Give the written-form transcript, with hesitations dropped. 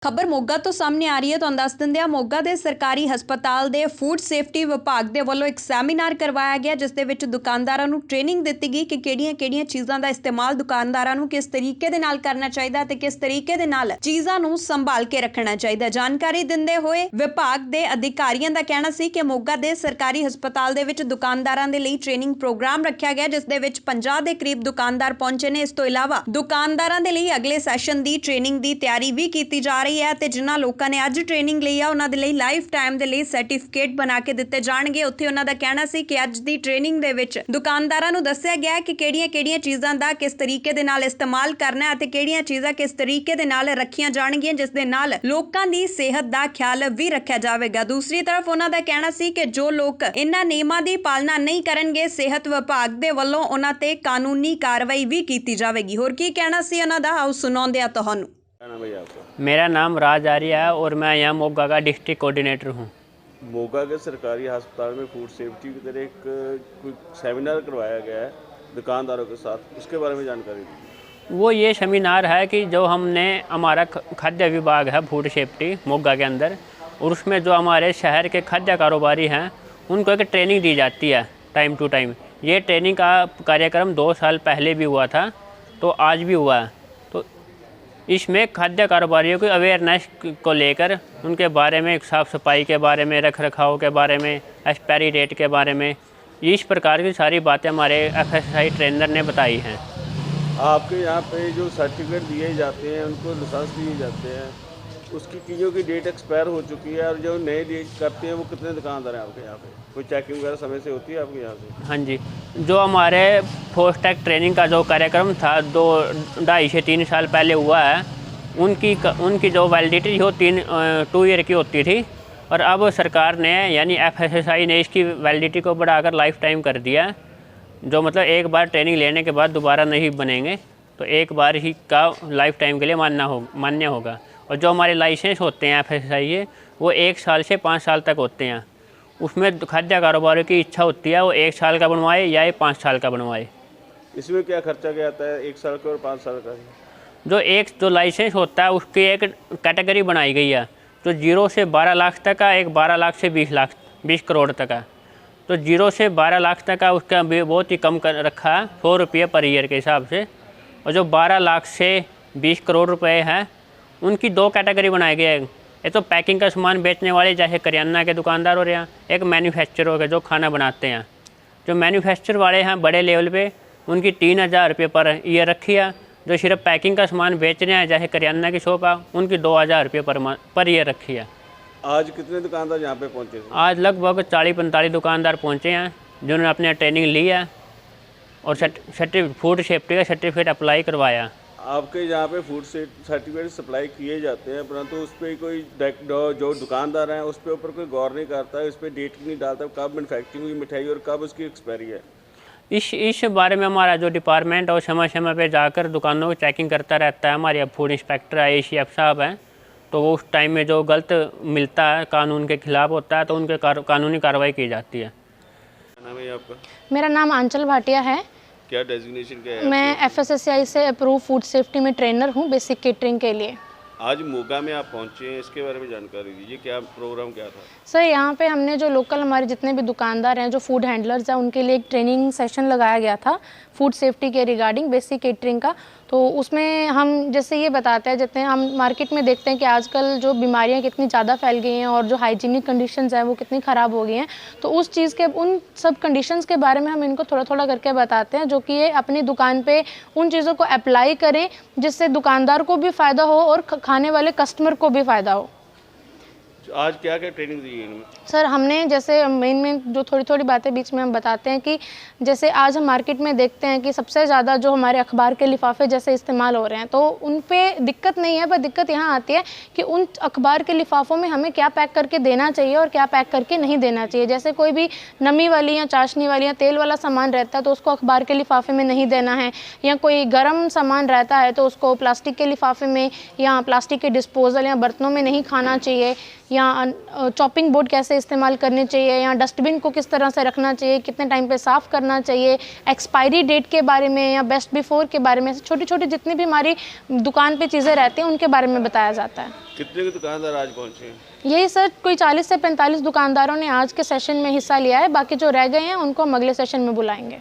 ਖਬਰ ਮੋਗਾ ਤੋਂ ਸਾਹਮਣੇ ਆ ਰਹੀ ਹੈ। ਤੁਹਾਨੂੰ ਦੱਸ ਦਿੰਦੇ ਆ, ਮੋਗਾ ਦੇ ਸਰਕਾਰੀ ਹਸਪਤਾਲ ਦੇ ਫੂਡ ਸੇਫਟੀ ਵਿਭਾਗ ਦੇ ਵੱਲੋਂ ਇੱਕ ਸੈਮੀਨਾਰ ਕਰਵਾਇਆ ਗਿਆ, ਜਿਸ ਦੇ ਵਿੱਚ ਦੁਕਾਨਦਾਰਾਂ ਨੂੰ ਟ੍ਰੇਨਿੰਗ ਦਿੱਤੀ ਗਈ ਕਿ ਕਿਹੜੀਆਂ-ਕਿਹੜੀਆਂ ਚੀਜ਼ਾਂ ਦਾ ਇਸਤੇਮਾਲ ਦੁਕਾਨਦਾਰਾਂ ਨੂੰ ਕਿਸ ਤਰੀਕੇ ਦੇ ਨਾਲ ਕਰਨਾ ਚਾਹੀਦਾ ਤੇ ਕਿਸ ਤਰੀਕੇ ਦੇ ਨਾਲ ਚੀਜ਼ਾਂ ਨੂੰ ਸੰਭਾਲ ਕੇ ਰੱਖਣਾ ਚਾਹੀਦਾ। ਜਾਣਕਾਰੀ ਦਿੰਦੇ ਹੋਏ ਵਿਭਾਗ ਦੇ ਅਧਿਕਾਰੀਆਂ ਦਾ ਕਹਿਣਾ ਸੀ ਕਿ ਮੋਗਾ ਦੇ ਸਰਕਾਰੀ ਹਸਪਤਾਲ ਦੇ ਵਿੱਚ ਦੁਕਾਨਦਾਰਾਂ ਦੇ ਲਈ ਟ੍ਰੇਨਿੰਗ ਪ੍ਰੋਗਰਾਮ ਰੱਖਿਆ ਗਿਆ, ਜਿਸ ਦੇ ਵਿੱਚ 50 ਦੇ ਕਰੀਬ ਦੁਕਾਨਦਾਰ ਪਹੁੰਚੇ ਨੇ। ਇਸ ਤੋਂ ਇਲਾਵਾ ਦੁਕਾਨਦਾਰਾਂ ਦੇ ਲਈ ਅਗਲੇ ਸੈਸ਼ਨ ਦੀ ਟ੍ਰੇਨਿੰਗ ਦੀ ਤਿਆਰੀ ਵੀ ਕੀਤੀ ਜਾ ਰਹੀ ਹੈ ਤੇ ਜਿਨ੍ਹਾਂ ਲੋਕਾਂ ਨੇ ਅੱਜ ਟ੍ਰੇਨਿੰਗ ਲਈ ਆ ਉਹਨਾਂ ਦੇ ਲਈ ਲਾਈਫ ਟਾਈਮ ਦੇ ਲਈ ਸਰਟੀਫਿਕੇਟ ਬਣਾ ਕੇ ਦਿੱਤੇ ਜਾਣਗੇ। ਉੱਥੇ ਉਹਨਾਂ ਦਾ ਕਹਿਣਾ ਸੀ ਕਿ ਅੱਜ ਦੀ ਟ੍ਰੇਨਿੰਗ ਦੇ ਵਿੱਚ ਦੁਕਾਨਦਾਰਾਂ ਨੂੰ ਦੱਸਿਆ ਗਿਆ ਕਿ ਕਿਹੜੀਆਂ-ਕਿਹੜੀਆਂ ਚੀਜ਼ਾਂ ਦਾ ਕਿਸ ਤਰੀਕੇ ਦੇ ਨਾਲ ਇਸਤੇਮਾਲ ਕਰਨਾ ਹੈ ਅਤੇ ਕਿਹੜੀਆਂ ਚੀਜ਼ਾਂ ਕਿਸ ਤਰੀਕੇ ਦੇ ਨਾਲ ਰੱਖੀਆਂ ਜਾਣਗੀਆਂ, ਜਿਸ ਦੇ ਨਾਲ ਲੋਕਾਂ ਦੀ ਸਿਹਤ ਦਾ ਖਿਆਲ ਵੀ ਰੱਖਿਆ ਜਾਵੇਗਾ। ਦੂਸਰੀ ਤਰਫ ਉਹਨਾਂ ਦਾ ਕਹਿਣਾ ਸੀ ਕਿ ਜੋ ਲੋਕ ਇਹਨਾਂ ਨਿਯਮਾਂ ਦੀ ਪਾਲਣਾ ਨਹੀਂ ਕਰਨਗੇ, ਸਿਹਤ ਵਿਭਾਗ ਦੇ ਵੱਲੋਂ ਉਹਨਾਂ ਤੇ ਕਾਨੂੰਨੀ ਕਾਰਵਾਈ ਵੀ ਕੀਤੀ ਜਾਵੇਗੀ। ਹੋਰ ਕੀ ਕਹਿਣਾ ਸੀ ਉਹਨਾਂ ਦਾ, ਆਓ सुनाते हैं ਤੁਹਾਨੂੰ। मेरा नाम राज आर्य है और मैं यहाँ मोगा का डिस्ट्रिक्ट कोऑर्डिनेटर हूँ। मोगा के सरकारी अस्पताल में फूड सेफ्टी की तरह एक कोई सेमिनार करवाया गया है दुकानदारों के साथ, उसके बारे में जानकारी दीजिए। वो ये सेमिनार है कि जो हमने हमारा खाद्य विभाग है फूड सेफ्टी मोगा के अंदर, और उसमें जो हमारे शहर के खाद्य कारोबारी हैं उनको एक ट्रेनिंग दी जाती है टाइम टू टाइम। ये ट्रेनिंग का कार्यक्रम 2 साल पहले भी हुआ था, तो आज भी हुआ है। तो इसमें खाद्य कारोबारियों की अवेयरनेस को लेकर उनके बारे में, साफ़ सफाई के बारे में, रख रखाव के बारे में, एक्सपायरी डेट के बारे में, इस प्रकार की सारी बातें हमारे FSSAI ट्रेनर ने बताई हैं। आपके यहाँ पे जो सर्टिफिकेट दिए जाते हैं, उनको लाइसेंस दिए जाते हैं, उसकी चीज़ों की डेट एक्सपायर हो चुकी है, और जो नए डेट करते हैं वो कितने दुकानदार हैं आपके यहाँ पे? कोई चेकिंग वगैरह समय से होती है आपके यहाँ से? हाँ जी, जो हमारे फोस्टैक ट्रेनिंग का जो कार्यक्रम था 2-2.5 से 3 साल पहले हुआ है, उनकी जो वैलिडिटी वो 2 ईयर की होती थी, और अब सरकार ने यानी FSSAI ने इसकी वैलिडिटी को बढ़ाकर लाइफ टाइम कर दिया है। जो मतलब एक बार ट्रेनिंग लेने के बाद दोबारा नहीं बनेंगे, तो एक बार ही का लाइफ टाइम के लिए मान्य होगा। और जो हमारे लाइसेंस होते हैं FSSAI के, वो 1 साल से 5 साल तक होते हैं। उसमें खाद्य कारोबारियों की इच्छा होती है वो 1 साल का बनवाए या 5 साल का बनवाए। इसमें क्या खर्चा क्या आता है 1 साल का और 5 साल का? जो लाइसेंस होता है उसकी एक कैटेगरी बनाई गई है, जो 0 से 12 लाख तक का, एक 12 लाख से 20 करोड़ तक है। तो 0 से 12 लाख तक का उसका बहुत ही कम कर रखा है, 100 रुपये पर ईयर के हिसाब से। और जो 12 लाख से 20 करोड़ रुपए हैं, उनकी 2 कैटेगरी बनाई गई है। ये तो पैकिंग का सामान बेचने वाले, जैसे करियाना के दुकानदार हो रहे हैं, एक मैन्युफैक्चर हो गए जो खाना बनाते हैं। जो मैन्युफैक्चर वाले हैं बड़े लेवल पे, उनकी 3000 रुपये पर ईयर रखी है। जो सिर्फ पैकिंग का सामान बेच रहे हैं, जैसे करियाना की शॉप है, उनकी 2000 रुपये पर ईयर रखी है। आज कितने दुकानदार यहाँ पे पहुँचे थे? आज लगभग 40-45 दुकानदार पहुँचे हैं जिन्होंने अपने ट्रेनिंग ली है और फूड सेफ्टी का सर्टिफिकेट अप्लाई करवाया। आपके यहाँ पे फूड सर्टिफिकेट सप्लाई किए जाते हैं, परंतु उस पर कोई जो दुकानदार हैं उस पर ऊपर कोई गौर नहीं करता है, उस पर डेट नहीं डालता कब मैन्युफैक्चरिंग हुई मिठाई और कब उसकी एक्सपायरी है। इस बारे में हमारा जो डिपार्टमेंट है वो समय समय पे जाकर दुकानों की चेकिंग करता रहता है। हमारे फूड इंस्पेक्टर ACF साहब हैं, तो वो उस टाइम में जो गलत मिलता है, कानून के खिलाफ होता है, तो उनके कानूनी कार्रवाई की जाती है। क्या नाम है आपका? मेरा नाम आंचल भाटिया है। क्या डेजिग्नेशन क्या है? मैं FSSAI से अप्रूव फूड सेफ्टी में ट्रेनर हूँ, बेसिक केटरिंग के लिए। आज मोगा में आप पहुंचे हैं, इसके बारे में जानकारी दीजिए। क्या प्रोग्राम क्या था? सर, यहाँ पे हमने जो लोकल हमारे जितने भी दुकानदार हैं, जो फूड हैंडलर्स हैं, उनके लिए एक ट्रेनिंग सेशन लगाया गया था फूड सेफ्टी के रिगार्डिंग बेसिक केटरिंग का। तो उसमें हम जैसे ये बताते हैं, जितने हम मार्केट में देखते हैं कि आजकल जो बीमारियाँ कितनी ज़्यादा फैल गई हैं और जो हाइजीनिक कंडीशंस हैं वो कितनी ख़राब हो गई हैं, तो उस चीज़ के उन सब कंडीशंस के बारे में हम इनको थोड़ा थोड़ा करके बताते हैं, जो कि ये अपनी दुकान पे उन चीज़ों को अप्लाई करें, जिससे दुकानदार को भी फ़ायदा हो और खाने वाले कस्टमर को भी फ़ायदा हो। आज क्या क्या ट्रेनिंग दी है इनमें? सर, हमने जैसे मेन जो थोड़ी थोड़ी बातें बीच में हम बताते हैं कि जैसे आज हम मार्केट में देखते हैं कि सबसे ज़्यादा जो हमारे अखबार के लिफाफे जैसे इस्तेमाल हो रहे हैं, तो उन पे दिक्कत नहीं है, पर दिक्कत यहाँ आती है कि उन अखबार के लिफाफों में हमें क्या पैक करके देना चाहिए और क्या पैक करके नहीं देना चाहिए। जैसे कोई भी नमी वाली या चाशनी वाली या तेल वाला सामान रहता है तो उसको अखबार के लिफाफे में नहीं देना है, या कोई गर्म सामान रहता है तो उसको प्लास्टिक के लिफाफे में या प्लास्टिक के डिस्पोजल या बर्तनों में नहीं खाना चाहिए, या या चॉपिंग बोर्ड कैसे इस्तेमाल करने चाहिए, या डस्टबिन को किस तरह से रखना चाहिए, कितने टाइम पे साफ़ करना चाहिए, एक्सपायरी डेट के बारे में या बेस्ट बिफोर के बारे में, छोटी छोटी जितनी भी हमारी दुकान पे चीज़ें रहती हैं उनके बारे में बताया जाता है। कितने के दुकानदार आज पहुँचे हैं? यही सर कोई 40 से 45 दुकानदारों ने आज के सेशन में हिस्सा लिया है, बाकी जो रह गए हैं उनको हम अगले सेशन में बुलाएंगे।